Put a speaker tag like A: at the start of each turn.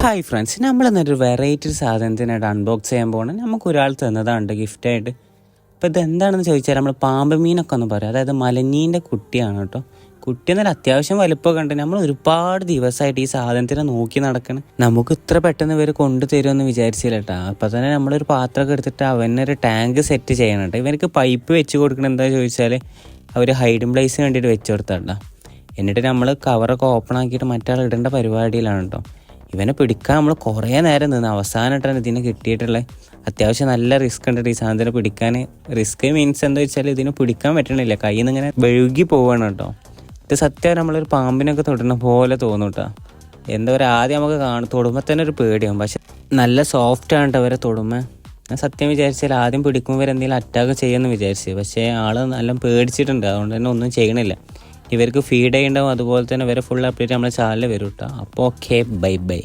A: Hi friends, നമ്മളെന്നൊരു variety സാധനത്തിനായിട്ട് unbox ചെയ്യാൻ പോകണം. നമുക്ക് ഒരാൾ തന്നതാണ് ഗിഫ്റ്റായിട്ട്. അപ്പോൾ ഇതെന്താണെന്ന് ചോദിച്ചാൽ നമ്മൾ പാമ്പ് മീനൊക്കെ ഒന്ന് പറയാം. അതായത് മലഞ്ഞീൻ്റെ കുട്ടിയാണ് കേട്ടോ. കുട്ടി എന്നാൽ അത്യാവശ്യം വലുപ്പമൊക്കെ ഉണ്ട്. നമ്മൾ ഒരുപാട് ദിവസമായിട്ട് ഈ സാധനത്തിനെ നോക്കി നടക്കണം. നമുക്ക് ഇത്ര പെട്ടെന്ന് ഇവർ കൊണ്ടുതരുമെന്ന് വിചാരിച്ചില്ല കേട്ടോ. അപ്പോൾ തന്നെ നമ്മളൊരു പാത്രമൊക്കെ എടുത്തിട്ട് അവനൊരു ടാങ്ക് സെറ്റ് ചെയ്യണം കേട്ടോ. ഇവർക്ക് പൈപ്പ് വെച്ച് കൊടുക്കണം. എന്താ ചോദിച്ചാൽ അവർ ഹൈഡിങ് പ്ലേസിന് വേണ്ടിയിട്ട് വെച്ച് കൊടുത്താട്ടോ. എന്നിട്ട് നമ്മൾ കവറൊക്കെ ഓപ്പൺ ആക്കിയിട്ട് മറ്റാൾ ഇടേണ്ട പരിപാടിയിലാണ് കേട്ടോ. ഇവനെ പിടിക്കാൻ നമ്മൾ കുറേ നേരം നിന്ന് അവസാനമായിട്ടാണ് ഇതിനെ കിട്ടിയിട്ടുള്ളത്. അത്യാവശ്യം നല്ല റിസ്ക് ഉണ്ട് ഈ സാധനത്തിന് പിടിക്കാൻ. റിസ്ക് മീൻസ് എന്താ വെച്ചാൽ ഇതിന് പിടിക്കാൻ പറ്റണില്ല, കയ്യിൽ നിന്ന് ഇങ്ങനെ വെഴുകി പോവുകയാണ് കേട്ടോ. ഇത് സത്യം നമ്മളൊരു പാമ്പിനൊക്കെ തൊടുന്ന പോലെ തോന്നും കേട്ടോ. എന്താ പറയുക, ആദ്യം നമുക്ക് തൊടുമ്പോൾ തന്നെ ഒരു പേടിയാവും. പക്ഷെ നല്ല സോഫ്റ്റാണ് കേട്ടോ അവരെ തൊടുമ്പോൾ. ഞാൻ സത്യം വിചാരിച്ചാൽ ആദ്യം പിടിക്കുമ്പോൾ എന്തെങ്കിലും അറ്റാക്ക് ചെയ്യുമെന്ന് വിചാരിച്ചു. പക്ഷേ ആൾ നല്ല പേടിച്ചിട്ടുണ്ട്, അതുകൊണ്ട് തന്നെ ഒന്നും ചെയ്യണില്ല. ഇവർക്ക് ഫീഡ് ചെയ്യേണ്ടാവും. അതുപോലെ തന്നെ ഇവരെ ഫുൾ അപ്ഡേറ്റ് നമ്മുടെ ചാനലിൽ വരും കേട്ടോ. അപ്പോൾ ഓക്കെ, ബൈ ബൈ.